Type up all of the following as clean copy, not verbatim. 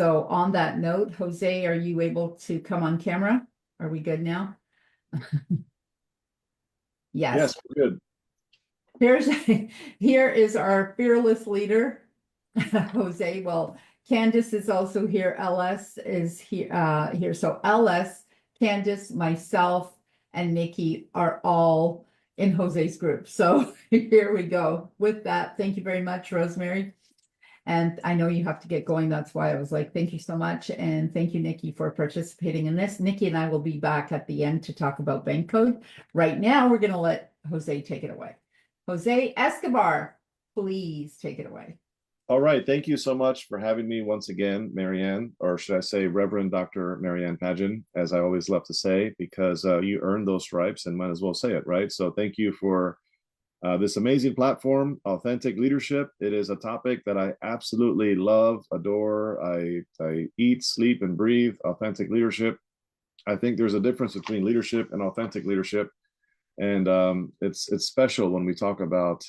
So on that note, Jose, are you able to come on camera? Are we good now? Yes. Yes, we're good. Here's here is our fearless leader, Jose. Well, Candace is also here. LS is here. So LS, Candace, myself, and Nikki are all in Jose's group. So here we go. With that, thank you very much, Rosemary. And I know you have to get going. That's why I was like, thank you so much. And thank you, Nikki, for participating in this. Nikki and I will be back at the end to talk about bank code. Right now, we're going to let Jose take it away. Jose Escobar, please take it away. All right. Thank you so much for having me once again, Marianne, or should I say Reverend Dr. Marianne Pageant, as I always love to say, because you earned those stripes and might as well say it, right? So thank you for this amazing platform, authentic leadership. It is a topic that I absolutely love, adore. I eat, sleep, and breathe authentic leadership. I think there's a difference between leadership and authentic leadership. And it's special when we talk about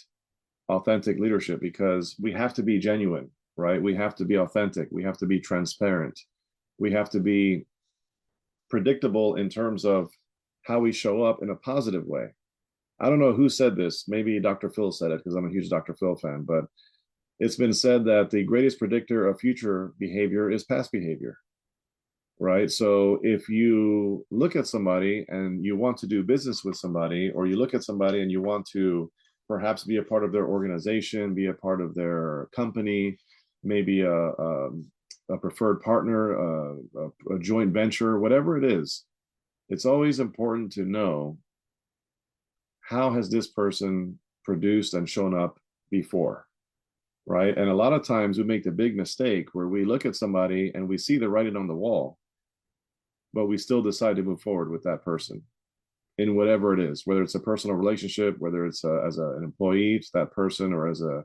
authentic leadership because we have to be genuine, right? We have to be authentic. We have to be transparent. We have to be predictable in terms of how we show up in a positive way. I don't know who said this. Maybe Dr. Phil said it because I'm a huge Dr. Phil fan, but it's been said that the greatest predictor of future behavior is past behavior, right? So if you look at somebody and you want to do business with somebody, or you look at somebody and you want to perhaps be a part of their organization, be a part of their company, maybe a preferred partner, a joint venture, whatever it is, it's always important to know how has this person produced and shown up before, right? And a lot of times we make the big mistake where we look at somebody and we see the writing on the wall, but we still decide to move forward with that person in whatever it is, whether it's a personal relationship, whether it's an employee to that person, or as a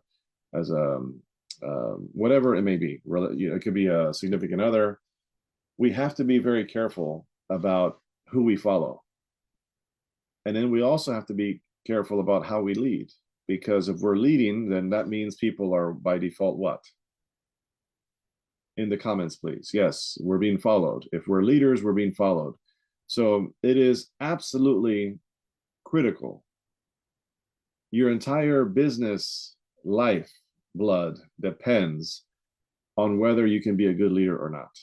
whatever it may be. It could be a significant other. We have to be very careful about who we follow. And then we also have to be careful about how we lead, because if we're leading, then that means people are by default what? In the comments, please. Yes, we're being followed. If we're leaders, we're being followed. So it is absolutely critical. Your entire business life blood depends on whether you can be a good leader or not.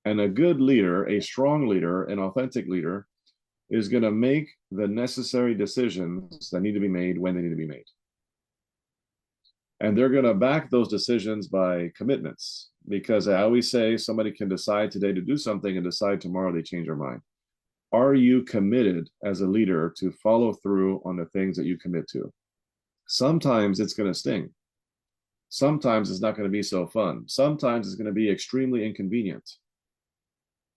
And a good leader, a strong leader, an authentic leader is going to make the necessary decisions that need to be made when they need to be made. And they're going to back those decisions by commitments, because I always say somebody can decide today to do something and decide tomorrow they change their mind. Are you committed as a leader to follow through on the things that you commit to? Sometimes it's going to sting. Sometimes it's not going to be so fun. Sometimes it's going to be extremely inconvenient.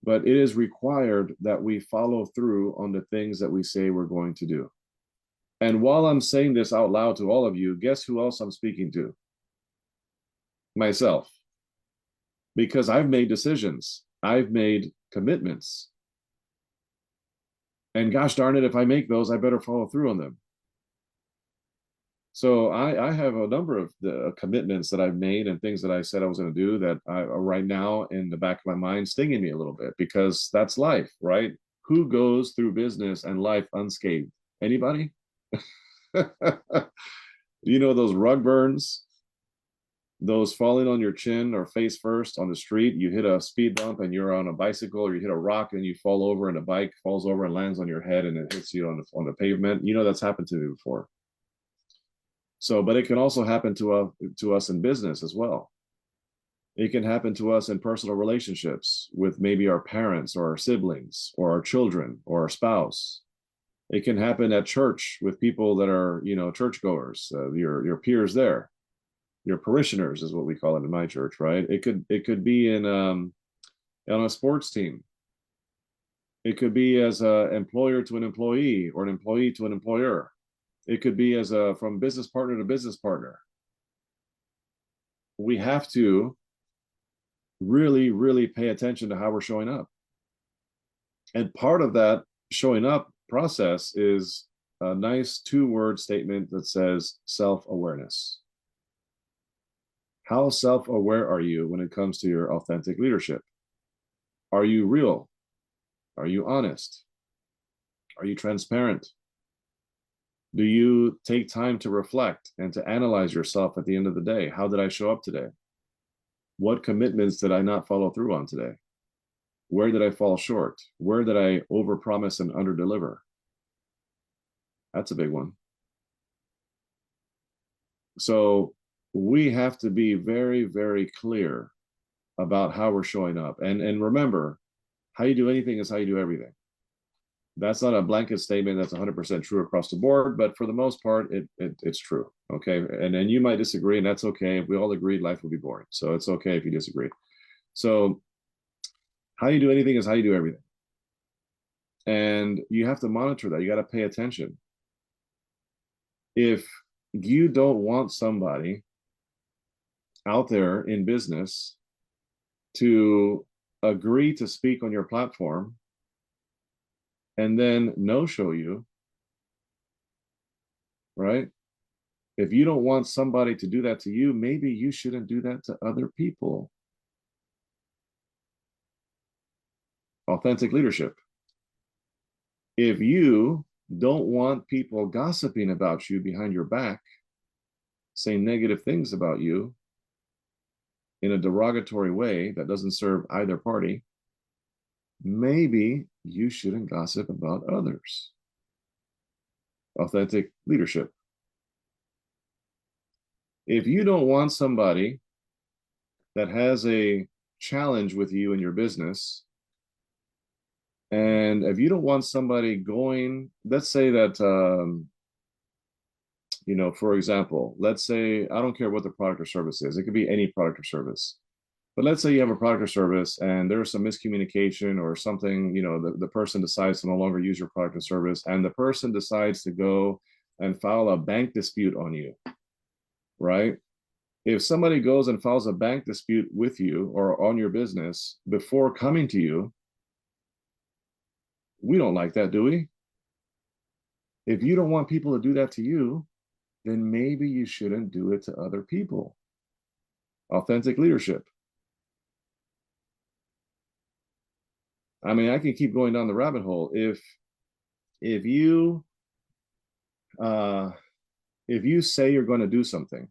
But it is required that we follow through on the things that we say we're going to do. And while I'm saying this out loud to all of you, guess who else I'm speaking to? Myself. Because I've made decisions. I've made commitments. And gosh darn it, if I make those, I better follow through on them. So I have a number of the commitments that I've made and things that I said I was going to do that are right now in the back of my mind stinging me a little bit, because that's life, right? Who goes through business and life unscathed? Anybody? You know, those rug burns, those falling on your chin or face first on the street, you hit a speed bump and you're on a bicycle, or you hit a rock and you fall over and a bike falls over and lands on your head and it hits you on the pavement. You know, that's happened to me before. So, but it can also happen to us in business as well. It can happen to us in personal relationships with maybe our parents or our siblings or our children or our spouse. It can happen at church with people that are, you know, churchgoers, your peers there, your parishioners is what we call it in my church, right? It could be on a sports team. It could be as an employer to an employee, or an employee to an employer. It could be from business partner to business partner. We have to really, really pay attention to how we're showing up. And part of that showing up process is a nice 2-word statement that says self-awareness. How self-aware are you when it comes to your authentic leadership? Are you real? Are you honest? Are you transparent? Do you take time to reflect and to analyze yourself at the end of the day? How did I show up today? What commitments did I not follow through on today? Where did I fall short? Where did I overpromise and underdeliver? That's a big one. So we have to be very, very clear about how we're showing up. And remember, how you do anything is how you do everything. That's not a blanket statement that's 100% true across the board, but for the most part, it's true. Okay. And you might disagree, and that's okay. If we all agreed, life would be boring. So it's okay if you disagree. So how you do anything is how you do everything. And you have to monitor that. You got to pay attention. If you don't want somebody out there in business to agree to speak on your platform and then no show you, right? If you don't want somebody to do that to you, maybe you shouldn't do that to other people. Authentic leadership. If you don't want people gossiping about you behind your back, saying negative things about you in a derogatory way that doesn't serve either party, maybe you shouldn't gossip about others. Authentic leadership. If you don't want somebody that has a challenge with you in your business, and if you don't want somebody going, let's say that, for example, let's say, I don't care what the product or service is, it could be any product or service. But let's say you have a product or service and there's some miscommunication or something, the person decides to no longer use your product or service, and the person decides to go and file a bank dispute on you, right? If somebody goes and files a bank dispute with you or on your business before coming to you, we don't like that, do we? If you don't want people to do that to you, then maybe you shouldn't do it to other people. Authentic leadership. I mean, I can keep going down the rabbit hole. If you say you're going to do something,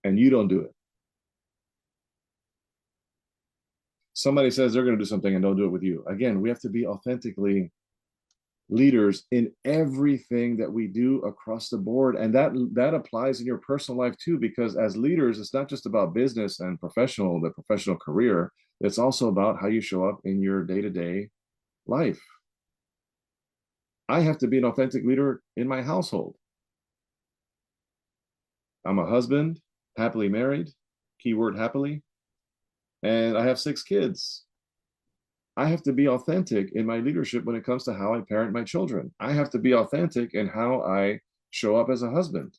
and you don't do it, somebody says they're going to do something and don't do it with you. Again, we have to be authentically leaders in everything that we do across the board. And that applies in your personal life too, because as leaders, it's not just about business and the professional career. It's also about how you show up in your day-to-day life. I have to be an authentic leader in my household. I'm a husband, happily married, keyword happily, and I have 6 kids. I have to be authentic in my leadership when it comes to how I parent my children. I have to be authentic in how I show up as a husband.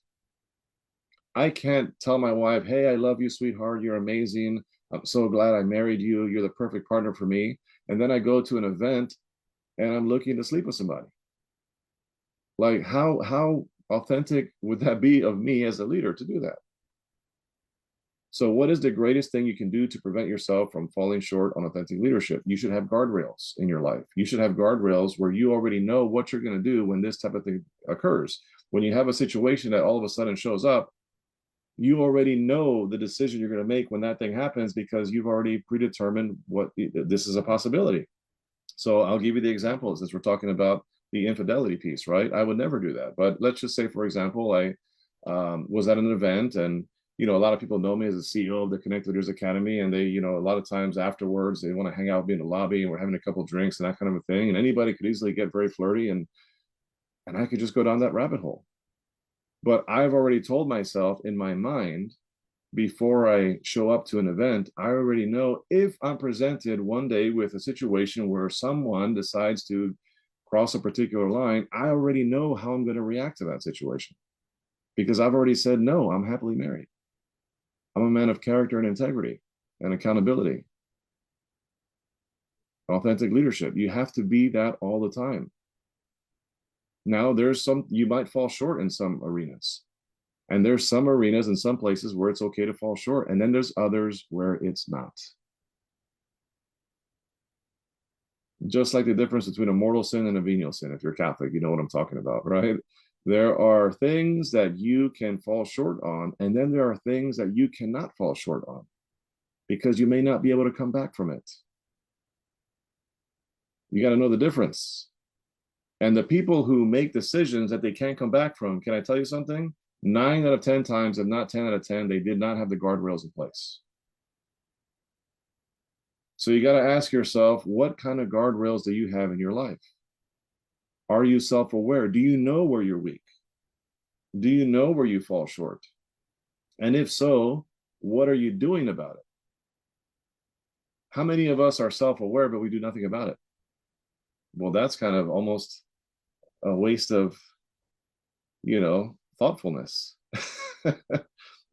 I can't tell my wife, hey, I love you, sweetheart. You're amazing. I'm so glad I married you. You're the perfect partner for me. And then I go to an event and I'm looking to sleep with somebody. Like, how authentic would that be of me as a leader to do that? So what is the greatest thing you can do to prevent yourself from falling short on authentic leadership? You should have guardrails in your life. You should have guardrails where you already know what you're going to do when this type of thing occurs. When you have a situation that all of a sudden shows up, you already know the decision you're going to make when that thing happens, because you've already predetermined what this is a possibility. So I'll give you the example, since we're talking about the infidelity piece, right? I would never do that. But let's just say, for example, I was at an event, and a lot of people know me as the CEO of the Connect Leaders Academy, and they, a lot of times afterwards, they want to hang out with me in the lobby, and we're having a couple of drinks and that kind of a thing. And anybody could easily get very flirty, and I could just go down that rabbit hole. But I've already told myself in my mind, before I show up to an event, I already know if I'm presented one day with a situation where someone decides to cross a particular line, I already know how I'm going to react to that situation, because I've already said, no, I'm happily married. I'm a man of character and integrity and accountability. Authentic leadership. You have to be that all the time. Now, you might fall short in some arenas. And there's some arenas in some places where it's okay to fall short. And then there's others where it's not. Just like the difference between a mortal sin and a venial sin. If you're Catholic, you know what I'm talking about, right? There are things that you can fall short on, and then there are things that you cannot fall short on because you may not be able to come back from it. You got to know the difference. And the people who make decisions that they can't come back from, can I tell you something? 9 out of 10 times, if not 10 out of 10, they did not have the guardrails in place. So you got to ask yourself, what kind of guardrails do you have in your life? Are you self-aware? Do you know where you're weak? Do you know where you fall short? And if so, what are you doing about it? How many of us are self-aware, but we do nothing about it? Well, that's kind of almost a waste of, thoughtfulness.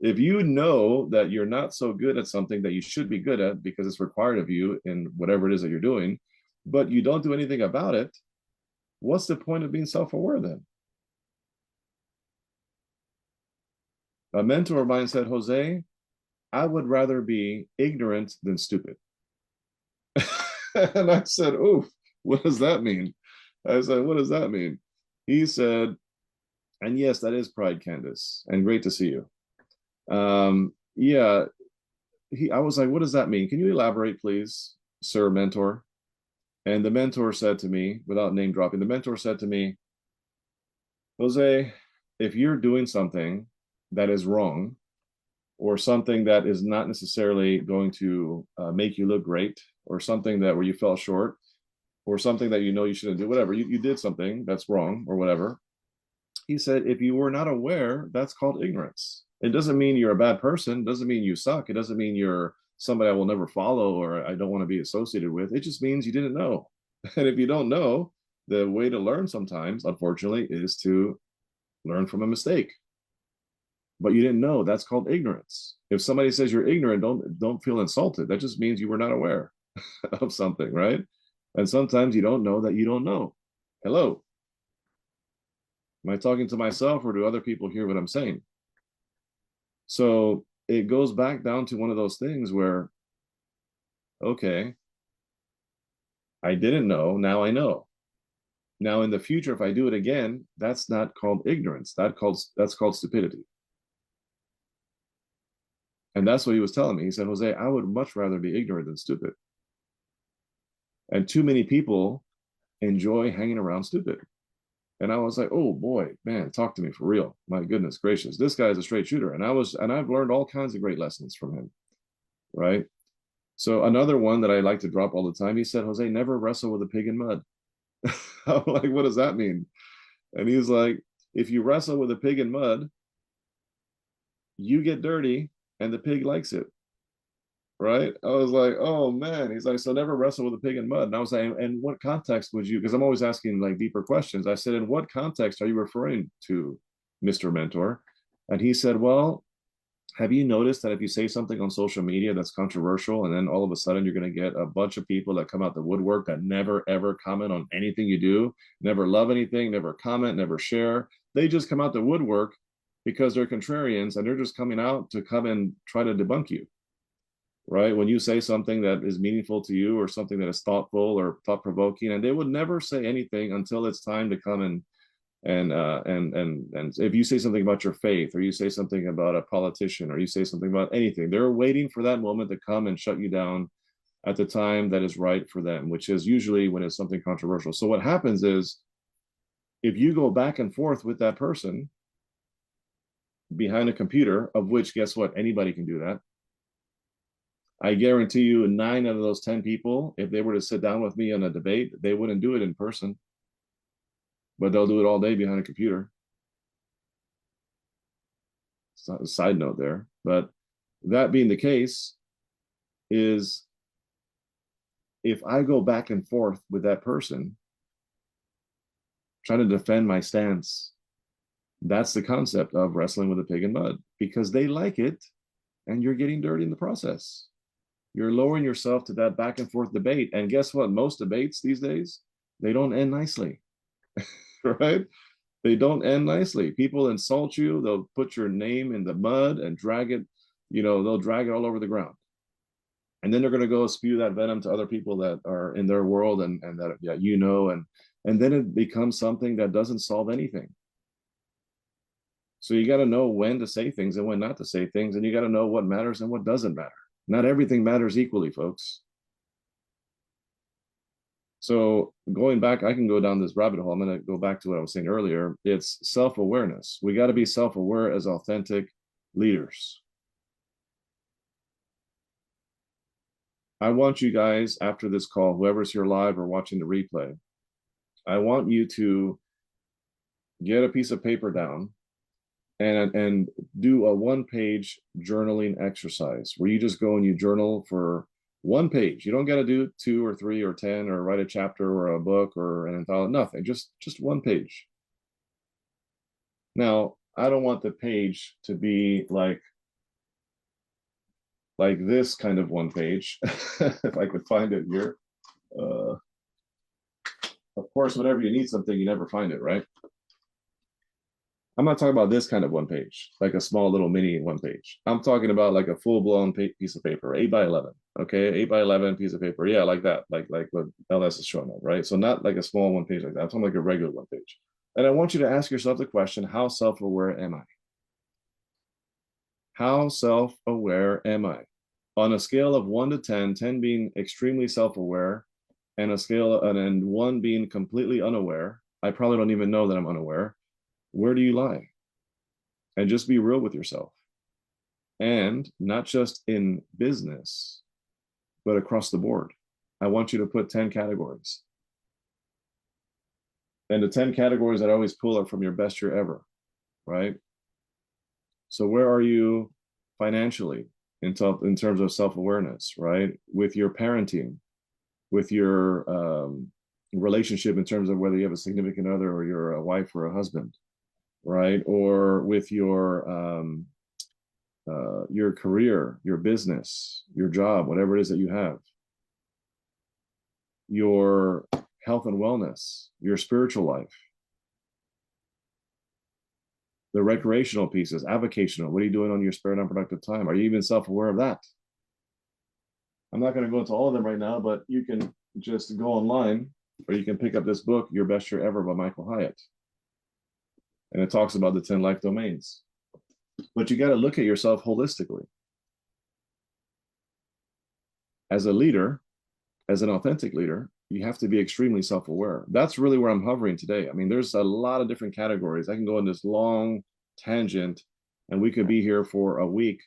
If you know that you're not so good at something that you should be good at because it's required of you in whatever it is that you're doing, but you don't do anything about it, what's the point of being self-aware then? A mentor of mine said, Jose, I would rather be ignorant than stupid. And I said, oof, what does that mean? I said, what does that mean? He said, and yes, that is pride, Candace, and great to see you. Yeah, I was like, what does that mean? Can you elaborate, please, sir mentor? And the mentor said to me, without name dropping, the mentor said to me, Jose, if you're doing something that is wrong, or something that is not necessarily going to make you look great, or something that where you fell short, or something that you shouldn't do, whatever, you did something that's wrong or whatever. He said, if you were not aware, that's called ignorance. It doesn't mean you're a bad person. It doesn't mean you suck. It doesn't mean you're somebody I will never follow or I don't want to be associated with. It just means you didn't know. And if you don't know, the way to learn sometimes, unfortunately, is to learn from a mistake. But you didn't know. That's called ignorance. If somebody says you're ignorant, don't feel insulted. That just means you were not aware of something, right? And sometimes you don't know that you don't know. Hello. Am I talking to myself or do other people hear what I'm saying? So it goes back down to one of those things where, okay, I didn't know, now I know. Now in the future, if I do it again, that's not called ignorance. That's called stupidity. And that's what he was telling me. He said, Jose, I would much rather be ignorant than stupid. And too many people enjoy hanging around stupid. And I was like, oh boy, man, talk to me for real. My goodness gracious. This guy is a straight shooter. And I've learned all kinds of great lessons from him. Right. So another one that I like to drop all the time, he said, Jose, never wrestle with a pig in mud. I'm like, what does that mean? And he's like, if you wrestle with a pig in mud, you get dirty and the pig likes it. Right. I was like, oh man. He's like, so never wrestle with a pig in mud. And I was saying, in what context would you, because I'm always asking like deeper questions. I said, in what context are you referring to, Mr. Mentor? And he said, well, have you noticed that if you say something on social media that's controversial, and then all of a sudden you're going to get a bunch of people that come out the woodwork that never ever comment on anything you do, never love anything, never comment, never share. They just come out the woodwork because they're contrarians and they're just coming out to come and try to debunk you. Right? When you say something that is meaningful to you or something that is thoughtful or thought provoking, and they would never say anything until it's time to come and if you say something about your faith or you say something about a politician or you say something about anything, they're waiting for that moment to come and shut you down at the time that is right for them, which is usually when it's something controversial. So what happens is if you go back and forth with that person behind a computer, of which guess what, anybody can do that. I guarantee you 9 out of those 10 people, if they were to sit down with me on a debate, they wouldn't do it in person, but they'll do it all day behind a computer. It's not a side note there, but that being the case is if I go back and forth with that person trying to defend my stance, that's the concept of wrestling with a pig in mud, because they like it and you're getting dirty in the process. You're lowering yourself to that back and forth debate. And guess what? Most debates these days, they don't end nicely. right? They don't end nicely. People insult you. They'll put your name in the mud and drag it, they'll drag it all over the ground. And then they're going to go spew that venom to other people that are in their world and that, yeah, and then it becomes something that doesn't solve anything. So you got to know when to say things and when not to say things, and you got to know what matters and what doesn't matter. Not everything matters equally, folks. So going back, I can go down this rabbit hole. I'm going to go back to what I was saying earlier. It's self-awareness. We got to be self-aware as authentic leaders. I want you guys, after this call, whoever's here live or watching the replay, I want you to get a piece of paper down and do a one-page journaling exercise where you just go and you journal for one page. You don't got to do 2 or 3 or 10 or write a chapter or a book or an anthology, nothing, just one page. Now, I don't want the page to be like this kind of one page. If I could find it here. Of course, whenever you need something, you never find it, right? I'm not talking about this kind of one page, like a small little mini one page. I'm talking about like a full-blown piece of paper, 8x11. Okay, 8x11 piece of paper. Yeah, like that, like what LS is showing up, right? So not like a small one page like that. I'm talking like a regular one page. And I want you to ask yourself the question, how self-aware am I? How self-aware am I? On a scale of 1 to 10, 10 being extremely self-aware, and a scale and 1 being completely unaware, I probably don't even know that I'm unaware. Where do you lie? And just be real with yourself. And not just in business, but across the board. I want you to put 10 categories. And the 10 categories that I always pull are from your best year ever, right? So where are you financially in terms of self-awareness, right? With your parenting, with your relationship in terms of whether you have a significant other or you're a wife or a husband, right? Or with your career, your business, your job, whatever it is that you have, your health and wellness, your spiritual life, the recreational pieces, avocational. What are you doing on your spare and unproductive time? Are you even self-aware of that? I'm not going to go into all of them right now, but you can just go online or you can pick up this book, Your Best Year Ever by Michael Hyatt. And it talks about the 10 life domains. But you got to look at yourself holistically. As a leader, as an authentic leader, you have to be extremely self-aware. That's really where I'm hovering today. I mean, there's a lot of different categories. I can go in this long tangent, and we could be here for a week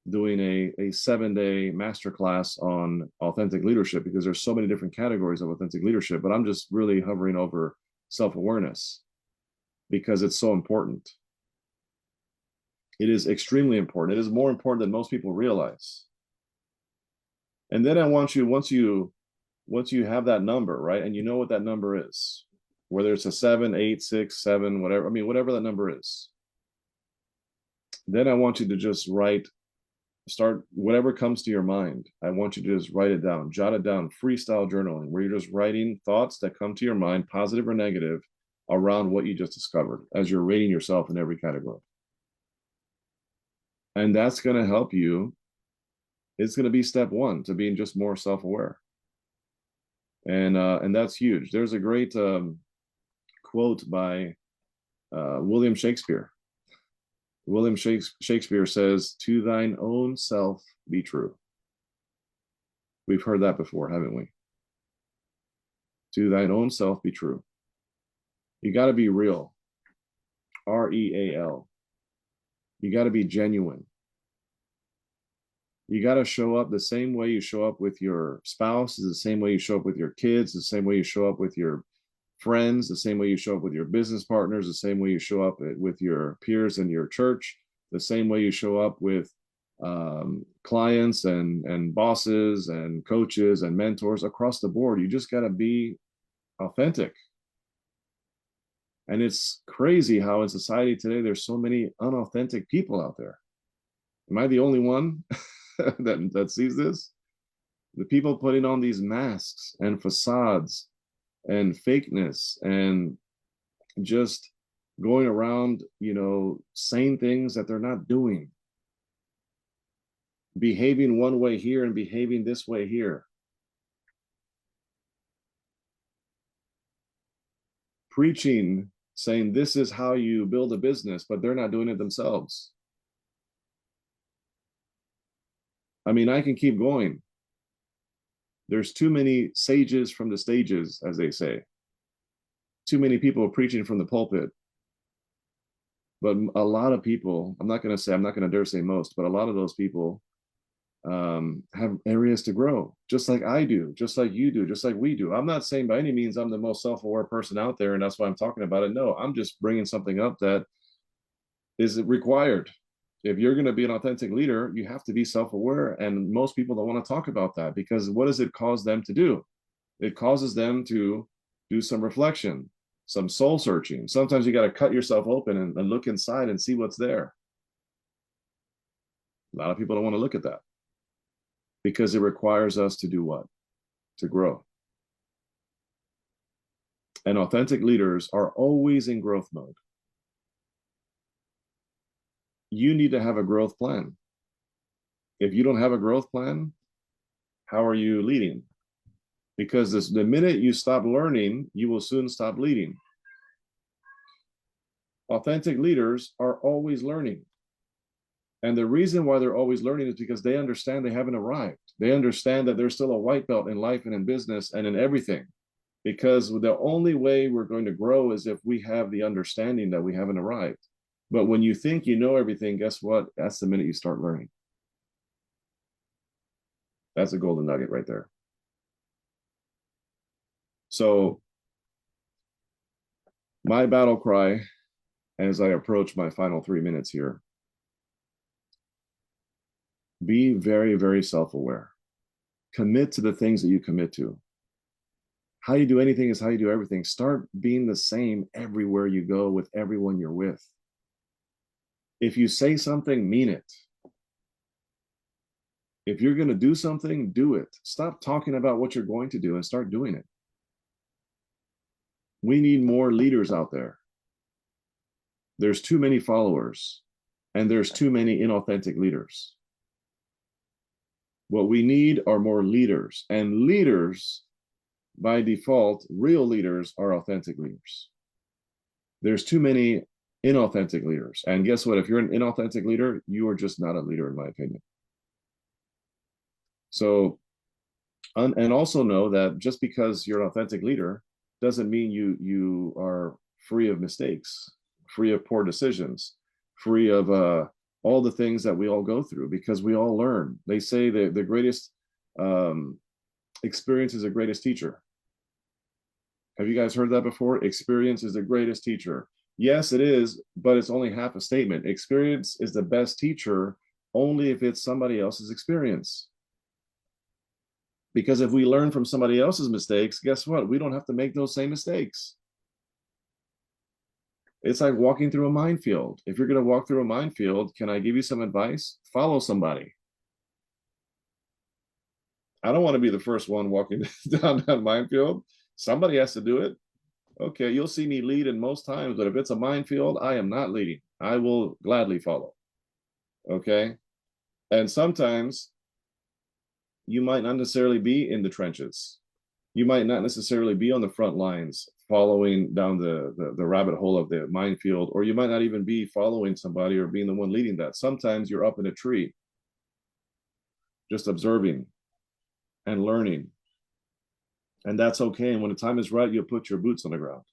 doing a 7-day masterclass on authentic leadership, because there's so many different categories of authentic leadership. But I'm just really hovering over self-awareness because it's so important. It is extremely important. It is more important than most people realize. And then I want you, once you have that number, right, and you know what that number is, whether it's a 7, 8, 6, 7, whatever, I mean, whatever that number is, then I want you to just start whatever comes to your mind. I want you to just write it down, jot it down, freestyle journaling, where you're just writing thoughts that come to your mind, positive or negative, around what you just discovered as you're rating yourself in every category. And that's going to help you. It's going to be step 1 to being just more self-aware. And that's huge. There's a great quote by William Shakespeare. William Shakespeare says, "To thine own self be true." We've heard that before, haven't we? To thine own self be true. You got to be real. REAL. You got to be genuine. You got to show up the same way you show up with your spouse, is the same way you show up with your kids, the same way you show up with your friends, the same way you show up with your business partners, the same way you show up with your peers in your church, the same way you show up with clients and bosses and coaches and mentors across the board. You just got to be authentic. And it's crazy how in society today, there's so many unauthentic people out there. Am I the only one that sees this? The people putting on these masks and facades and fakeness and just going around, saying things that they're not doing, behaving one way here and behaving this way here. Preaching, saying this is how you build a business, but they're not doing it themselves. I mean, I can keep going. There's too many sages from the stages, as they say. Too many people preaching from the pulpit. But a lot of people, I'm not going to dare say most, but a lot of those people have areas to grow, just like I do, just like you do, just like we do. I'm not saying by any means I'm the most self-aware person out there, and that's why I'm talking about it. No, I'm just bringing something up that is required. If you're going to be an authentic leader, you have to be self-aware, and most people don't want to talk about that, because what does it cause them to do? It causes them to do some reflection, some soul searching. Sometimes you got to cut yourself open and look inside and see what's there. A lot of people don't want to look at that, because it requires us to do what? To grow. And authentic leaders are always in growth mode. You need to have a growth plan. If you don't have a growth plan, how are you leading? Because the minute you stop learning, you will soon stop leading. Authentic leaders are always learning. And the reason why they're always learning is because they understand they haven't arrived. They understand that there's still a white belt in life and in business and in everything. Because the only way we're going to grow is if we have the understanding that we haven't arrived. But when you think you know everything, guess what? That's the minute you start learning. That's a golden nugget right there. So my battle cry, as I approach my final 3 minutes here, be very, very self-aware. Commit to the things that you commit to. How you do anything is how you do everything. Start being the same everywhere you go with everyone you're with. If you say something, mean it. If you're going to do something, do it. Stop talking about what you're going to do and start doing it. We need more leaders out there. There's too many followers, and there's too many inauthentic leaders. What we need are more leaders, and leaders, by default, real leaders are authentic leaders. There's too many inauthentic leaders. And guess what? If you're an inauthentic leader, you are just not a leader, in my opinion. So, and also know that just because you're an authentic leader doesn't mean you are free of mistakes, free of poor decisions, free of all the things that we all go through, because we all learn. They say that the greatest experience is the greatest teacher. Have you guys heard that before? Experience is the greatest teacher. Yes, it is, but it's only half a statement. Experience is the best teacher only if it's somebody else's experience. Because if we learn from somebody else's mistakes, guess what? We don't have to make those same mistakes. It's like walking through a minefield. If you're going to walk through a minefield, can I give you some advice? Follow somebody. I don't want to be the first one walking down that minefield. Somebody has to do it. Okay, you'll see me lead in most times, but if it's a minefield, I am not leading. I will gladly follow. Okay? And sometimes you might not necessarily be in the trenches. You might not necessarily be on the front lines following down the rabbit hole of the minefield, or you might not even be following somebody or being the one leading that. Sometimes you're up in a tree, just observing and learning. And that's okay. And when the time is right, you'll put your boots on the ground.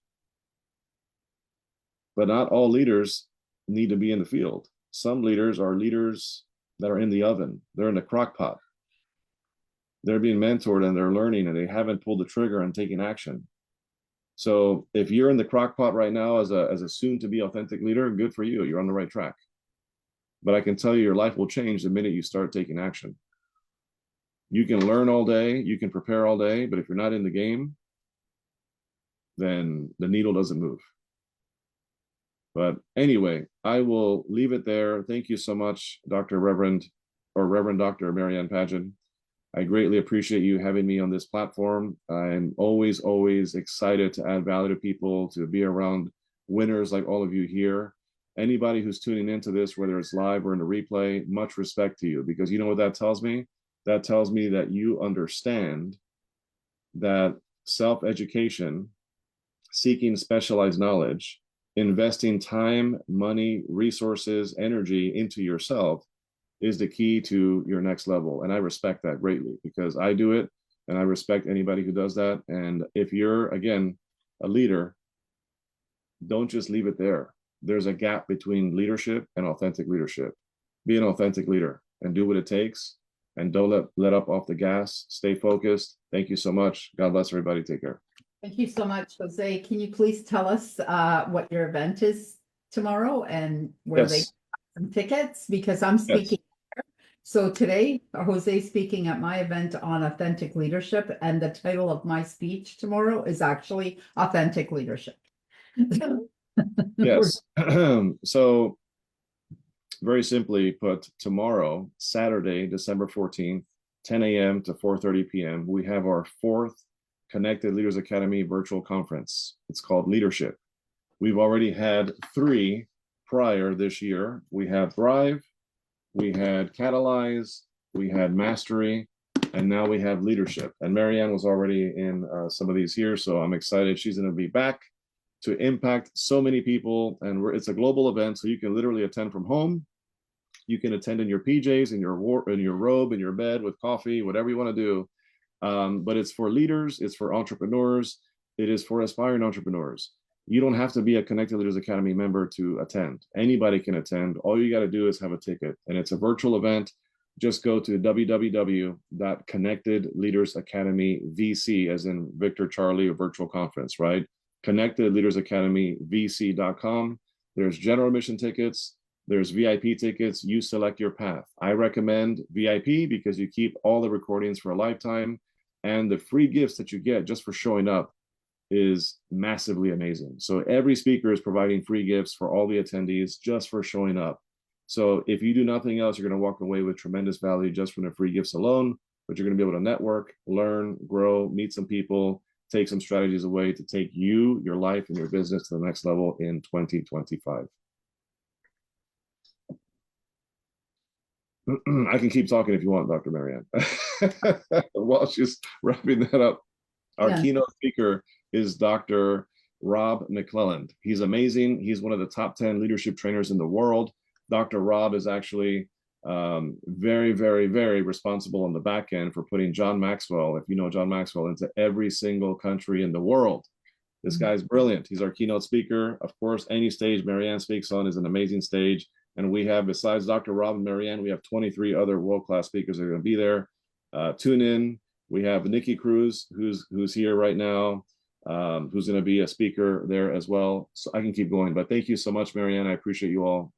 But not all leaders need to be in the field. Some leaders are leaders that are in the oven. They're in the crock pot. They're being mentored and they're learning, and they haven't pulled the trigger and taken action. So if you're in the crock pot right now as a soon-to-be authentic leader, good for you. You're on the right track. But I can tell you your life will change the minute you start taking action. You can learn all day, you can prepare all day, but if you're not in the game, then the needle doesn't move. But anyway, I will leave it there. Thank you so much, Reverend Dr. Marianne Pageant. I greatly appreciate you having me on this platform. I'm always excited to add value to people, to be around winners like all of you here. Anybody who's tuning into this, whether it's live or in the replay, much respect to you, because you know what that tells me? That tells me that you understand that self-education, seeking specialized knowledge, investing time, money, resources, energy into yourself is the key to your next level. And I respect that greatly because I do it, and I respect anybody who does that. And if you're, again, a leader, don't just leave it there. There's a gap between leadership and authentic leadership. Be an authentic leader and do what it takes, and don't let up off the gas. Stay focused. Thank you so much. God bless everybody. Take care. Thank you so much, Jose. Can you please tell us what your event is tomorrow and where they Yes. get some tickets? Because I'm Yes. speaking. So today, Jose is speaking at my event on authentic leadership, and the title of my speech tomorrow is actually Authentic Leadership. Yes. So very simply put, tomorrow, Saturday, December 14th, 10 a.m. to 4:30 p.m., we have our 4th Connected Leaders Academy virtual conference. It's called Leadership. We've already had 3 prior this year. We had Thrive, we had Catalyze, we had Mastery, and now we have Leadership. And Marianne was already in some of these here, so I'm excited. She's going to be back to impact so many people. And it's a global event, so you can literally attend from home. You can attend in your PJs, in your robe, in your bed with coffee, whatever you want to do. But it's for leaders, it's for entrepreneurs, it is for aspiring entrepreneurs. You don't have to be a Connected Leaders Academy member to attend. Anybody can attend. All you got to do is have a ticket, and it's a virtual event. Just go to www.connectedleadersacademyvc, as in Victor Charlie, a virtual conference, right? connectedleadersacademyvc.com. There's general admission tickets. There's VIP tickets. You select your path. I recommend VIP because you keep all the recordings for a lifetime, and the free gifts that you get just for showing up is massively amazing. So every speaker is providing free gifts for all the attendees just for showing up. So if you do nothing else, you're going to walk away with tremendous value just from the free gifts alone, but you're going to be able to network, learn, grow, meet some people, take some strategies away to take you, your life, and your business to the next level in 2025. I can keep talking if you want, Dr. Marianne. While she's wrapping that up, our keynote speaker is Dr. Rob McClelland. He's amazing. He's one of the top 10 leadership trainers in the world. Dr. Rob is actually very, very, very responsible on the back end for putting John Maxwell, if you know John Maxwell, into every single country in the world. This guy's brilliant. He's our keynote speaker. Of course, any stage Marianne speaks on is an amazing stage. And we have, besides Dr. Rob and Marianne, we have 23 other world-class speakers that are going to be there. Tune in. We have Nikki Cruz, who's here right now, who's going to be a speaker there as well. So I can keep going, but thank you so much, Marianne. I appreciate you all.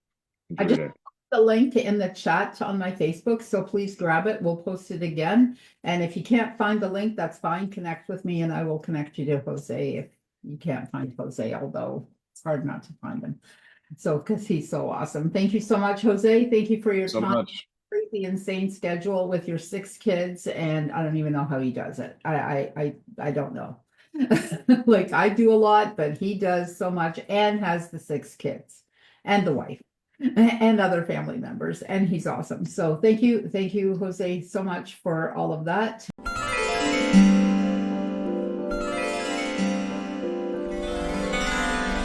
I just put the link in the chat on my Facebook, so please grab it. We'll post it again. And if you can't find the link, that's fine. Connect with me and I will connect you to Jose if you can't find Jose, although it's hard not to find him. So, because he's so awesome. Thank you so much, Jose. Thank you for your time. Crazy, insane schedule with your 6 kids, and I don't even know how he does it. I don't know. Like, I do a lot, but he does so much and has the 6 kids and the wife and other family members, and he's awesome. So thank you, Jose, so much for all of that.